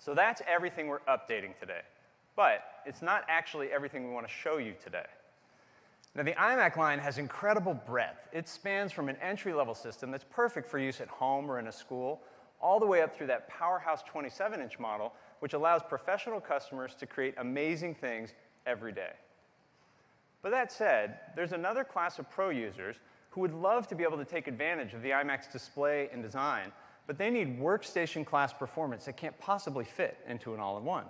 So that's everything we're updating today. But it's not actually everything we want to show you today. Now, the iMac line has incredible breadth. It spans from an entry-level system that's perfect for use at home or in a school, all the way up through that powerhouse 27-inch model, which allows professional customers to create amazing things every day. But that said, there's another class of pro users who would love to be able to take advantage of the iMac's display and design, but they need workstation-class performance that can't possibly fit into an all-in-one.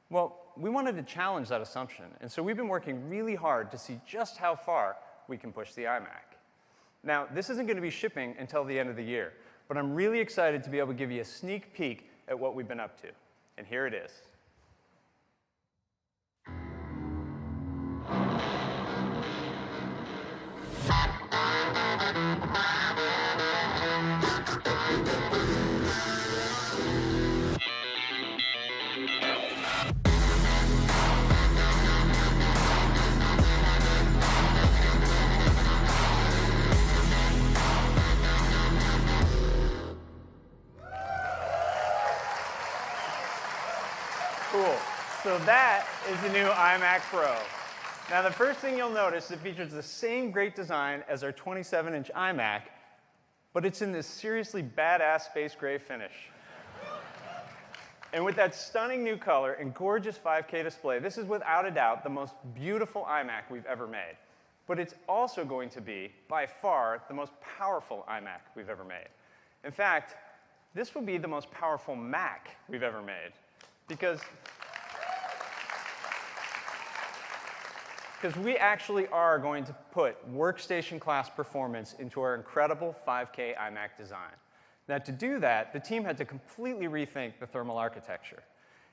Well, we wanted to challenge that assumption, and so we've been working really hard to see just how far we can push the iMac. Now, this isn't going to be shipping until the end of the year, but I'm really excited to be able to give you a sneak peek at what we've been up to. And here it is. Cool. So that is the new iMac Pro. Now, the first thing you'll notice is it features the same great design as our 27-inch iMac, but it's in this seriously badass space gray finish. And with that stunning new color and gorgeous 5K display, this is without a doubt the most beautiful iMac we've ever made. But it's also going to be, by far, the most powerful iMac we've ever made. In fact, this will be the most powerful Mac we've ever made. Because we actually are going to put workstation-class performance into our incredible 5K iMac design. Now, to do that, the team had to completely rethink the thermal architecture.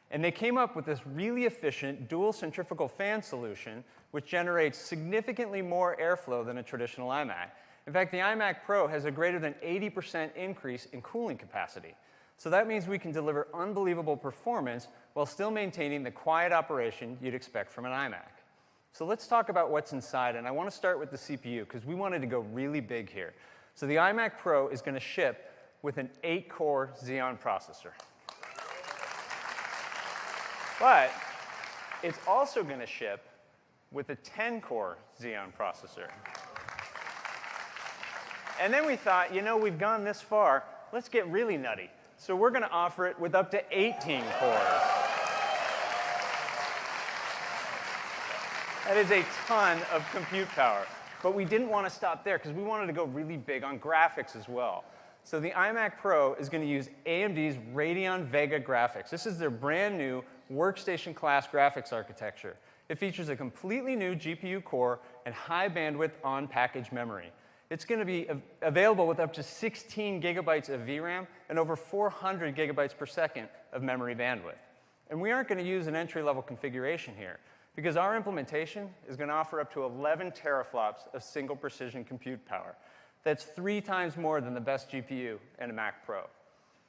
And they came up with this really efficient dual centrifugal fan solution, which generates significantly more airflow than a traditional iMac. In fact, the iMac Pro has a greater than 80% increase in cooling capacity. So that means we can deliver unbelievable performance while still maintaining the quiet operation you'd expect from an iMac. So let's talk about what's inside, and I want to start with the CPU, because we wanted to go really big here. So the iMac Pro is going to ship with an 8-core Xeon processor. But it's also going to ship with a 10-core Xeon processor. And then we thought, you know, we've gone this far, let's get really nutty. So we're going to offer it with up to 18 cores. That is a ton of compute power. But we didn't want to stop there, because we wanted to go really big on graphics as well. So the iMac Pro is going to use AMD's Radeon Vega graphics. This is their brand new workstation-class graphics architecture. It features a completely new GPU core and high bandwidth on-package memory. It's going to be available with up to 16 gigabytes of VRAM and over 400 gigabytes per second of memory bandwidth. And we aren't going to use an entry-level configuration here, because our implementation is going to offer up to 11 teraflops of single precision compute power. That's 3 times more than the best GPU in a Mac Pro.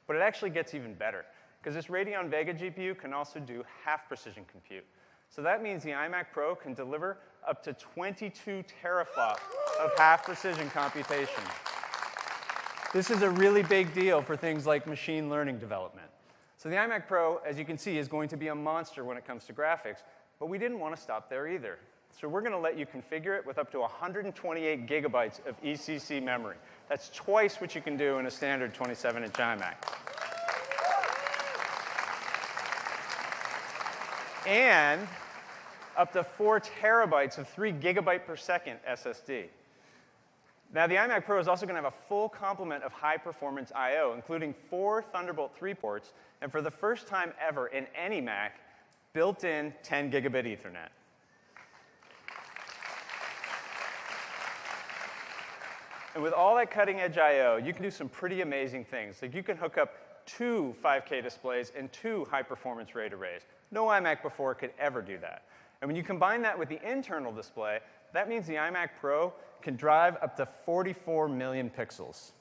But it actually gets even better, because this Radeon Vega GPU can also do half-precision compute. So that means the iMac Pro can deliver up to 22 teraflops of half-precision computation. This is a really big deal for things like machine learning development. So the iMac Pro, as you can see, is going to be a monster when it comes to graphics, but we didn't want to stop there either. So we're going to let you configure it with up to 128 gigabytes of ECC memory. That's twice what you can do in a standard 27-inch iMac. And up to 4 terabytes of 3 gigabyte per second SSD. Now, the iMac Pro is also going to have a full complement of high-performance I/O, including 4 Thunderbolt 3 ports, and for the first time ever in any Mac, built-in 10 gigabit Ethernet. And with all that cutting-edge I/O, you can do some pretty amazing things. Like you can hook up 2 5K displays and 2 high-performance RAID arrays. No iMac before could ever do that. And when you combine that with the internal display, that means the iMac Pro can drive up to 44 million pixels.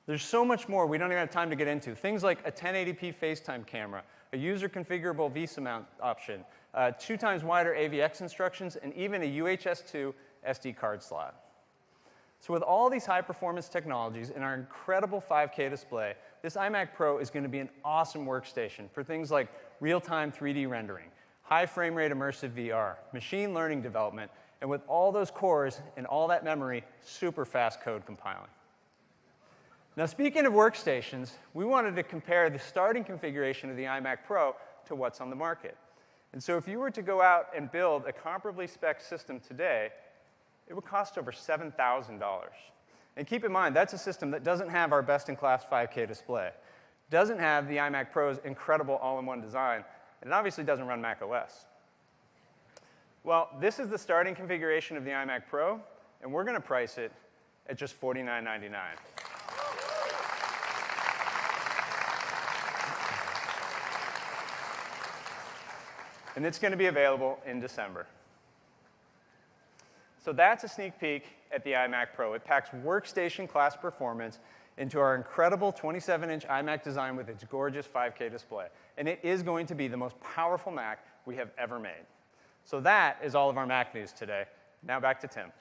There's so much more we don't even have time to get into. Things like a 1080p FaceTime camera, a user-configurable VESA mount option, 2 times wider AVX instructions, and even a UHS-2 SD card slot. So with all these high-performance technologies and our incredible 5K display, this iMac Pro is going to be an awesome workstation for things like real-time 3D rendering, high frame rate immersive VR, machine learning development, and with all those cores and all that memory, super fast code compiling. Now, speaking of workstations, we wanted to compare the starting configuration of the iMac Pro to what's on the market. And so if you were to go out and build a comparably spec system today, it would cost over $7,000. And keep in mind, that's a system that doesn't have our best-in-class 5K display, doesn't have the iMac Pro's incredible all-in-one design, and it obviously doesn't run Mac OS. Well, this is the starting configuration of the iMac Pro, and we're going to price it at just $49.99. And it's going to be available in December. So that's a sneak peek at the iMac Pro. It packs workstation-class performance into our incredible 27-inch iMac design with its gorgeous 5K display. And it is going to be the most powerful Mac we have ever made. So that is all of our Mac news today. Now back to Tim.